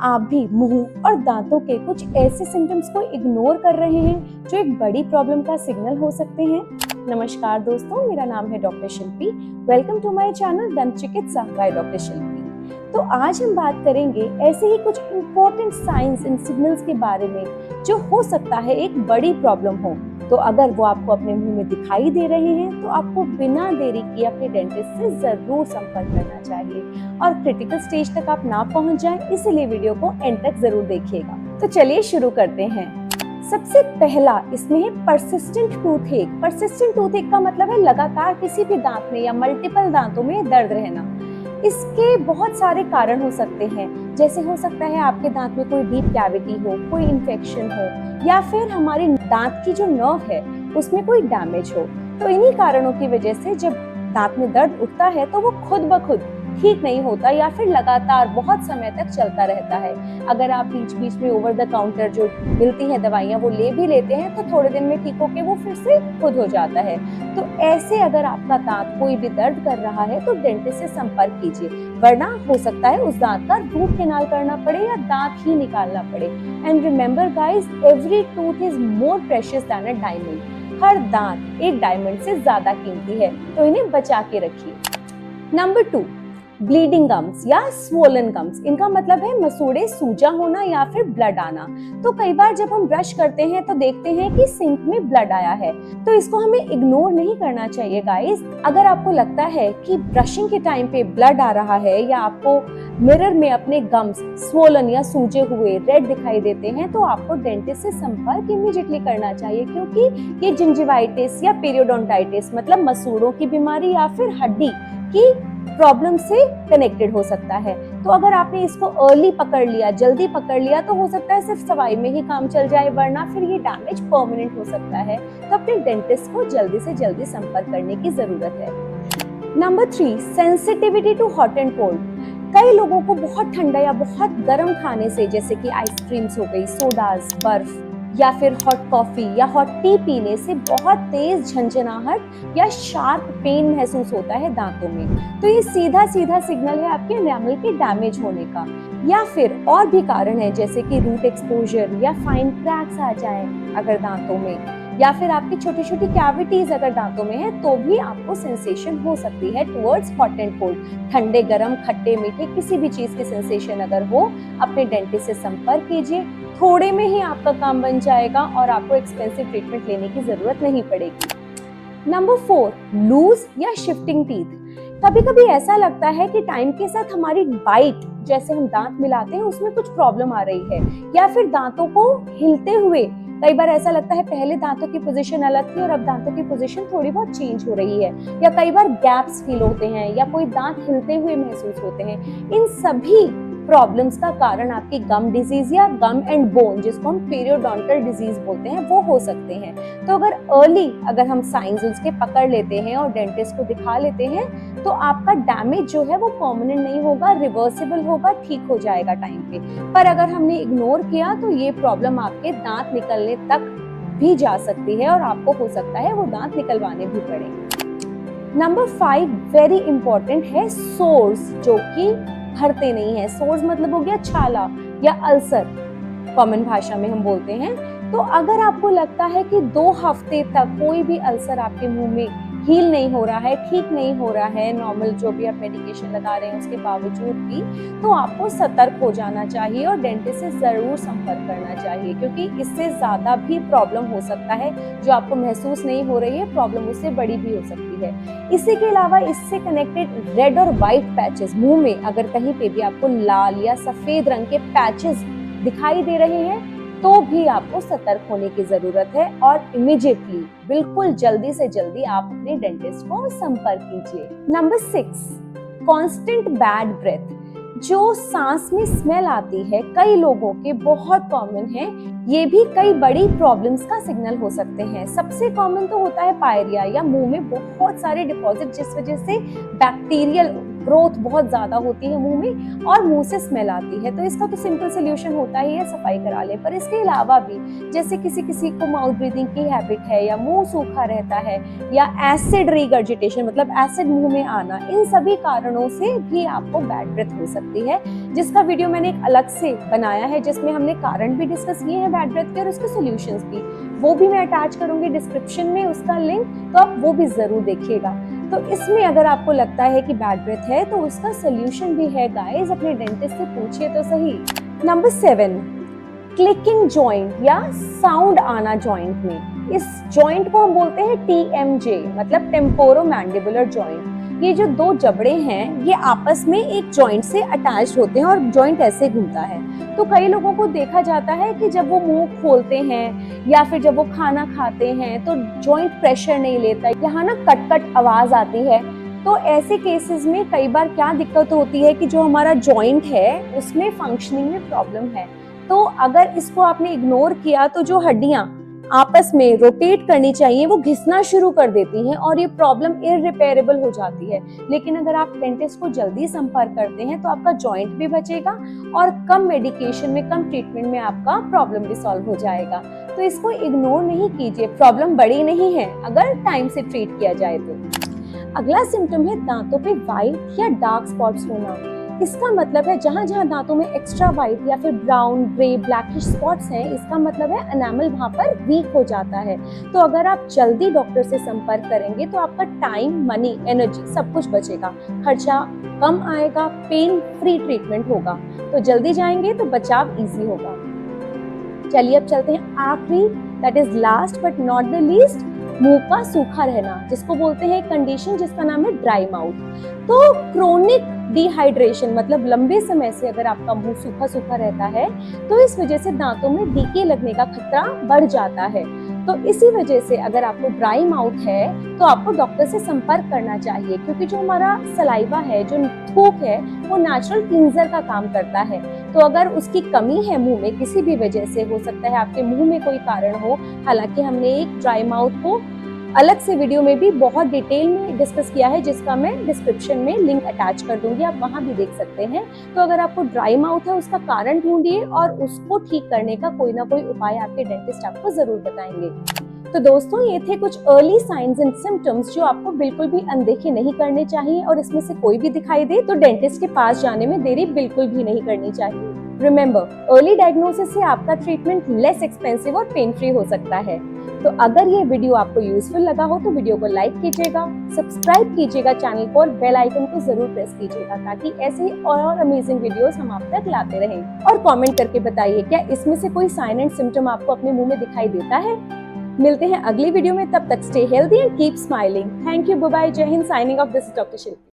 आप भी मुंह और दांतों के कुछ ऐसे सिम्टम्स को इग्नोर कर रहे हैं जो एक बड़ी प्रॉब्लम का सिग्नल हो सकते हैं? नमस्कार दोस्तों, मेरा नाम है doctor Shilpi. Welcome to my channel दंत चिकित्सा बाय डॉक्टर शिल्पी। तो आज हम बात करेंगे ऐसे ही कुछ इम्पोर्टेंट साइंस एंड सिग्नल्स के बारे में जो हो सकता है एक बड़ी प्रॉब्लम हो। तो अगर वो आपको अपने मुंह में दिखाई दे रहे हैं तो आपको बिना देरी किए अपने डेंटिस्ट से जरूर संपर्क करना चाहिए और क्रिटिकल स्टेज तक आप ना पहुंच जाएं, इसीलिए वीडियो को एंड तक जरूर देखिएगा। तो चलिए शुरू करते हैं। सबसे पहला इसमें है परसिस्टेंट टूथएक। परसिस्टेंट टूथएक का मतलब है लगातार किसी भी दांत में या मल्टीपल दांतों में दर्द रहना। इसके बहुत सारे कारण हो सकते हैं, जैसे हो सकता है आपके दांत में कोई डीप कैविटी हो, कोई इन्फेक्शन हो, या फिर हमारी दांत की जो नर्व है उसमें कोई डैमेज हो। तो इन्हीं कारणों की वजह से जब दांत में दर्द उठता है तो वो खुद ब खुद ठीक नहीं होता या फिर लगातार बहुत समय तक चलता रहता है। अगर आप बीच बीच में ओवर द काउंटर जो मिलती हैं दवाइयाँ वो ले भी लेते हैं तो थोड़े दिन में ठीक होके वो फिर से खुद हो जाता है। तो ऐसे अगर आपका दांत कोई भी दर्द कर रहा है तो डेंटिस्ट से संपर्क कीजिए, वरना हो सकता है उस दांत का रूट कैनाल करना पड़े या दांत ही निकालना पड़े। And remember guys, every tooth is more precious than a diamond. हर दांत एक डायमंड से ज्यादा कीमती है, तो इन्हें बचा के रखिए। नंबर 2, ब्लीडिंग गम्स या स्वोलन गम्स। इनका मतलब है मसूड़े, सूजा होना या फिर ब्लड आना। तो कई बार जब हम ब्रश करते हैं तो देखते हैं कि सिंक में ब्लड आया है, तो इसको हमें इग्नोर नहीं करना चाहिए गाइस। अगर आपको लगता है कि ब्रशिंग के टाइम पे ब्लड आ रहा है या आपको मिरर में अपने गम्स स्वोलन या सूजे हुए रेड दिखाई देते हैं तो आपको डेंटिस्ट से संपर्क इमीडिएटली करना चाहिए, क्योंकि ये जिंजिवाइटिस या पीरियोडोंटाइटिस मतलब मसूड़ों की बीमारी या फिर हड्डी की प्रॉब्लम से कनेक्टेड हो सकता है। तो अगर आपने इसको अर्ली पकड़ लिया, जल्दी पकड़ लिया, तो हो सकता है सिर्फ सफाई में ही काम चल जाए, वरना फिर ये डैमेज परमानेंट हो सकता है। तो अपने डेंटिस्ट को जल्दी से जल्दी संपर्क करने की जरूरत है। Number 3, sensitivity to hot and cold. कई लोगों को बहुत ठंडा या बहुत गर्म खाने से, जैसे कि आइसक्रीम्स हो गई, सोडाज, बर्फ या फिर हॉट कॉफी या हॉट टी पीने से बहुत तेज झंझनाहट या शार्प पेन महसूस होता है दांतों में। तो ये सीधा सीधा सिग्नल है आपके एनामल के डैमेज होने का। या फिर और भी कारण है, जैसे कि रूट एक्सपोजर या फाइन क्रैक्स आ जाए अगर दांतों में, या फिर आपकी छोटी छोटी कैविटीज अगर दांतों में है तो भी आपको सेंसेशन हो सकती है टुवर्ड्स हॉट एंड कोल्ड। ठंडे, गरम, खट्टे, मीठे किसी भी चीज की सेंसेशन अगर हो, अपने डेंटिस्ट से संपर्क कीजिए। थोड़े में ही आपका काम बन जाएगा और आपको एक्सपेंसिव ट्रीटमेंट लेने की जरूरत नहीं पड़ेगी। नंबर 4, लूज या शिफ्टिंग टीथ। कभी कभी ऐसा लगता है कि टाइम के साथ हमारी बाइट, जैसे हम दांत मिलाते हैं, उसमें कुछ प्रॉब्लम आ रही है, या फिर दांतों को हिलते हुए कई बार ऐसा लगता है पहले दांतों की पोजीशन अलग थी और अब दांतों की पोजीशन थोड़ी बहुत चेंज हो रही है, या कई बार गैप्स फील होते हैं या कोई दांत हिलते हुए महसूस होते हैं। इन सभी प्रॉब्लम्स का कारण आपकी गम डिजीज या गम एंड बोन, जिसको हम पीरियोडोंटल डिजीज बोलते हैं, वो हो सकते हैं। तो अगर हम साइंस उसके पकड़ लेते हैं और डेंटिस्ट को दिखा लेते हैं तो आपका डैमेज जो है वो परमानेंट नहीं होगा, रिवर्सिबल होगा, ठीक हो जाएगा टाइम पे। पर अगर हमने इग्नोर किया तो ये प्रॉब्लम आपके दांत निकलने तक भी जा सकती है और आपको हो सकता है वो दांत निकलवाने भी पड़े। नंबर 5 वेरी इंपॉर्टेंट है सोर्स, जो कि भरते नहीं है। सोर्स मतलब हो गया छाला या अल्सर, कॉमन भाषा में हम बोलते हैं। तो अगर आपको लगता है कि 2 हफ्ते तक कोई भी अल्सर आपके मुंह में हील नहीं हो रहा है, ठीक नहीं हो रहा है, नॉर्मल जो भी आप मेडिकेशन लगा रहे हैं उसके बावजूद भी, तो आपको सतर्क हो जाना चाहिए और डेंटिस्ट से जरूर संपर्क करना चाहिए, क्योंकि इससे ज्यादा भी प्रॉब्लम हो सकता है। जो आपको महसूस नहीं हो रही है प्रॉब्लम, उससे बड़ी भी हो सकती है। इसी के अलावा इससे कनेक्टेड रेड और व्हाइट पैचेस, मुंह में अगर कहीं पे भी आपको लाल या सफेद रंग के पैचेस दिखाई दे रहे हैं तो भी आपको सतर्क होने की जरूरत है और इमीडिएटली, बिल्कुल जल्दी से जल्दी आप अपने डेंटिस्ट को संपर्क कीजिए। Number 6, constant bad breath. जो सांस में स्मेल आती है, कई लोगों के बहुत कॉमन है। ये भी कई बड़ी प्रॉब्लम्स का सिग्नल हो सकते हैं। सबसे कॉमन तो होता है पायरिया या मुंह में बहुत सारे डिपॉजिट, जिस वजह से बैक्टीरियल ग्रोथ बहुत ज्यादा होती है मुंह में और मुंह से स्मेल आती है। तो इसका तो सिंपल सोल्यूशन होता ही है सफाई करा ले। पर इसके अलावा भी जैसे किसी किसी को माउथ ब्रीदिंग की हैबिट है या मुंह सूखा रहता है या एसिड रिगर्जिटेशन मतलब एसिड मुंह में आना, इन सभी कारणों से भी आपको बैड ब्रेथ हो सकती है, जिसका वीडियो मैंने एक अलग से बनाया है जिसमें हमने कारण भी डिस्कस किए हैं बैड ब्रेथ के और उसके सॉल्यूशंस भी। वो भी मैं अटैच करूंगी डिस्क्रिप्शन में उसका लिंक, तो आप वो भी जरूर देखिएगा। तो इसमें अगर आपको लगता है कि बैड ब्रेथ है तो उसका सोल्यूशन भी है गाइस, अपने डेंटिस्ट से पूछिए तो सही। नंबर 7, क्लिकिंग जॉइंट या साउंड आना जॉइंट में। इस जॉइंट को हम बोलते हैं TMJ मतलब टेम्पोरोमैंडिबुलर जॉइंट। ये जो दो जबड़े हैं ये आपस में एक जॉइंट से अटैच्ड होते हैं और जॉइंट ऐसे घूमता है। तो कई लोगों को देखा जाता है कि जब वो मुंह खोलते हैं या फिर जब वो खाना खाते हैं तो जॉइंट प्रेशर नहीं लेता, यहाँ ना कट कट आवाज आती है। तो ऐसे केसेस में कई बार क्या दिक्कत होती है कि जो हमारा जॉइंट है उसमें फंक्शनिंग में प्रॉब्लम है। तो अगर इसको आपने इग्नोर किया तो जो हड्डियां आपस में रोटेट करनी चाहिए वो घिसना शुरू कर देती हैं और ये प्रॉब्लम इररिपेयरेबल हो जाती है। लेकिन अगर आप डेंटिस्ट को जल्दी संपर्क करते हैं तो आपका जॉइंट भी बचेगा और कम मेडिकेशन में, कम ट्रीटमेंट में आपका प्रॉब्लम भी सॉल्व हो जाएगा। तो इसको इग्नोर नहीं कीजिए, प्रॉब्लम बड़ी नहीं है अगर टाइम से ट्रीट किया जाए तो। अगला सिम्टम है दांतों पे व्हाइट या डार्क स्पॉट्स होना। इसका मतलब है जहां जहां दांतों में एक्स्ट्रा व्हाइट या फिर ब्राउन, ग्रे, ब्लैकिश स्पॉट्स हैं, इसका मतलब है एनामल वहां पर वीक हो जाता है। तो अगर आप जल्दी डॉक्टर से संपर्क करेंगे तो आपका टाइम, मनी, एनर्जी सब कुछ बचेगा, खर्चा कम आएगा, पेन फ्री ट्रीटमेंट होगा। तो जल्दी जाएंगे तो बचाव इजी होगा। चलिए अब चलते हैं आखिरी, that is last but not the least, मुंह का सूखा रहना, जिसको बोलते हैं एक कंडीशन जिसका नाम है ड्राई माउथ। तो क्रोनिक डिहाइड्रेशन मतलब लंबे समय से अगर आपका मुंह सूखा सूखा रहता है तो इस वजह से दांतों में डीके लगने का खतरा बढ़ जाता है। तो इसी वजह से अगर आपको ड्राई माउथ है तो आपको डॉक्टर से संपर्क करना चाहिए, क्योंकि जो हमारा सलाइवा है, जो थूक है, वो नेचुरल क्लींजर का काम करता है। तो अगर उसकी कमी है मुंह में किसी भी वजह से, हो सकता है आपके मुंह में कोई कारण हो, हालांकि हमने एक ड्राई माउथ को अलग से वीडियो में भी बहुत डिटेल में डिस्कस किया है जिसका मैं डिस्क्रिप्शन में लिंक अटैच कर दूंगी, आप वहां भी देख सकते हैं। तो अगर आपको ड्राई माउथ है उसका कारण ढूंढिए और उसको ठीक करने का कोई ना कोई उपाय आपके डेंटिस्ट आपको जरूर बताएंगे। तो दोस्तों ये थे कुछ अर्ली साइंस एंड सिम्टम्स जो आपको बिल्कुल भी अनदेखे नहीं करने चाहिए, और इसमें से कोई भी दिखाई दे तो डेंटिस्ट के पास जाने में देरी बिल्कुल भी नहीं करनी चाहिए। रिमेंबर, अर्ली डायग्नोसिस से आपका ट्रीटमेंट लेस एक्सपेंसिव और पेन फ्री हो सकता है। तो अगर ये वीडियो आपको यूजफुल लगा हो तो वीडियो को लाइक कीजिएगा, सब्सक्राइब कीजिएगा चैनल को और बेल आइकन को जरूर प्रेस कीजिएगा ताकि ऐसे ही और अमेजिंग वीडियोस हम आप तक लाते रहें। और कमेंट करके बताइए क्या इसमें से कोई साइन एंड सिम्टम आपको अपने मुंह में दिखाई देता है। मिलते हैं अगली वीडियो में, तब तक stay healthy and keep smiling. Thank you, bye bye, जय हिंद, signing off, this is doctor Shilpi.